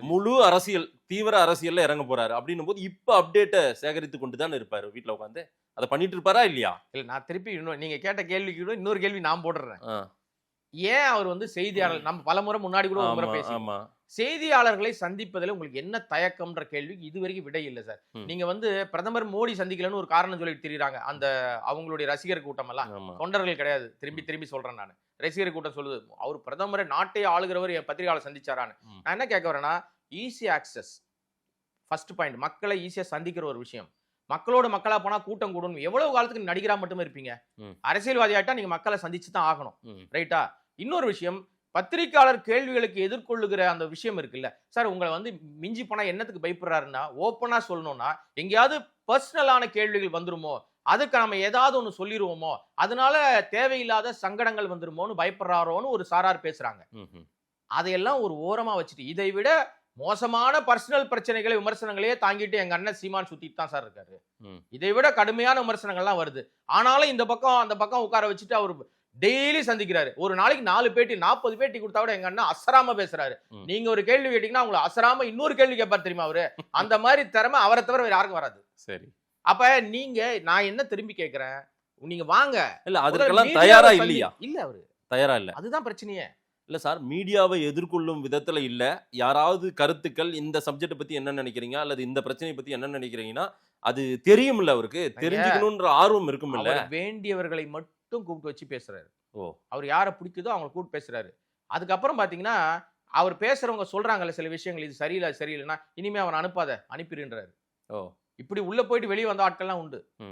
முழு அரசியல் தீவிர அரசியல்ல இறங்க போறாரு அப்படின்னும் போது இப்ப அப்டேட்டை சேகரித்து கொண்டு தான் இருப்பாரு வீட்டுல உட்காந்து. அதை பண்ணிட்டு இருப்பாரா இல்லையா? இல்ல நான் திருப்பி நீங்க கேட்ட கேள்விக்கு கூட இன்னொரு கேள்வி நான் போடுறேன். ஆ. ஏன் அவர் வந்து செய்தியாளர் நம்ம பலமுறை முன்னாடி கூட ஒரு முறை ஆமா, பேசி ஆமா. செய்தியாளர்களை சந்திப்பதில் உங்களுக்கு என்ன தயக்கம்ன்ற கேள்விக்கு இதுவரைக்கும் விடை இல்லை சார். ம். நீங்க வந்து பிரதமர் மோடி சந்திக்கலன்னு ஒரு காரணம் சொல்லிட்டு திரியுறாங்க. அந்த அவங்களுடைய ரசிகர் கூட்டம் எல்லாம் ஆமா. தொண்டர்கள் கிடையாது. திரும்பி திரும்பி சொல்றேன் நான். ரசிகர் கூட்டம் சொல்லுது அவர் பிரதமரை நாட்டை ஆளுகிறவர் என் பத்திரிகையாளர் சந்திச்சாரான்னு. ம். நான் என்ன கேட்க வரேன்னா ஈஸி ஆக்சஸ் ஃபர்ஸ்ட் பாயிண்ட் மக்களை ஈஸியா சந்திக்கிற ஒரு விஷயம். மக்களோட மக்களா போனா கூட்டம் கூடணும். எவ்வளவு காலத்துக்கு நடிகரா மட்டுமே இருப்பீங்க? ம். அரசியல்வாதி ஆயிட்டா நீங்க மக்களை சந்திச்சு தான் ஆகணும். ம். ரைட்டா? இன்னொரு விஷயம் பத்திரிகையாளர் கேள்விகளுக்கு எதிர்கொள்ளுகிற அந்த விஷயம் இருக்குல்ல சார், உங்களை வந்து மிஞ்சி போனா என்னத்துக்கு பயப்படுறாருன்னா ஓப்பனா சொல்லணும்னா எங்கேயாவது பர்சனலான கேள்விகள் வந்துருமோ, அதுக்கு நம்ம ஏதாவது ஒன்று சொல்லிடுவோமோ, அதனால தேவையில்லாத சங்கடங்கள் வந்துருமோன்னு பயப்படுறாரோன்னு ஒரு சாரார் பேசுறாங்க. ம்ஹும். அதையெல்லாம் ஒரு ஓரமா வச்சுட்டு இதை விட மோசமான பர்சனல் பிரச்சனைகளை விமர்சனங்களையே தாங்கிட்டு எங்க அண்ணன் சீமான் சுத்திட்டு தான் சார் இருக்காரு. ம். இதை விட கடுமையான விமர்சனங்கள்லாம் வருது. ஆனாலும் இந்த பக்கம் அந்த பக்கம் உட்கார வச்சுட்டு அவர் டெய்லி சந்திக்கிறாரு. ஒரு நாளைக்கு 4 பேட்டி 40 பேட்டி கொடுத்தா கூட எங்க அண்ணன் அசராம பேசுறாரு. ம். நீங்க ஒரு கேள்வி கேட்டீங்கன்னா உங்களை அசராம இன்னொரு கேள்வி கேட்பாரு தெரியுமா அவரு? அந்த மாதிரி திறமை அவரை தவிர வேற யாருக்கும் வராது. சரி. அப்ப நீங்க நான் என்ன திரும்பி கேட்கிறேன், நீங்க வாங்க. இல்ல முதல்ல அதுக்கெல்லாம் மீடியாவை தயாரா சந்தி- இல்லையா? இல்ல அவரு தயாரா இல்ல. அதுதான் பிரச்சனையே. இல்ல சார், மீடியாவை எதிர்கொள்ளும் விதத்துல இல்ல. யாராவது கருத்துக்கள் இந்த சப்ஜெக்ட் பத்தி என்ன நினைக்கிறீங்க அல்லது இந்த பிரச்சனையை பத்தி என்ன நினைக்கிறீங்கன்னா அது தெரியும்ல அவருக்கு. தெரிஞ்சுக்கணும்ன்ற ஆர்வம் இருக்கும் இல்ல. அவர் வேண்டியவர்களை மட்டும் கூப்பிட்டு வச்சு பேசுறாரு. ஓ. அவர் யாரை பிடிக்குதோ அவங்களை கூப்பிட்டு பேசுறாரு. அதுக்கப்புறம் பாத்தீங்கன்னா அவர் பேசுறவங்க சொல்றாங்கல்ல சில விஷயங்கள் இது சரியில்லை சரியில்லைன்னா இனிமே அவன் அனுப்பாத அனுப்பிடுன்றாரு. ஓ. இப்படி உள்ள போயிட்டு வெளியே வந்த ஆட்கள்லாம் உண்டு.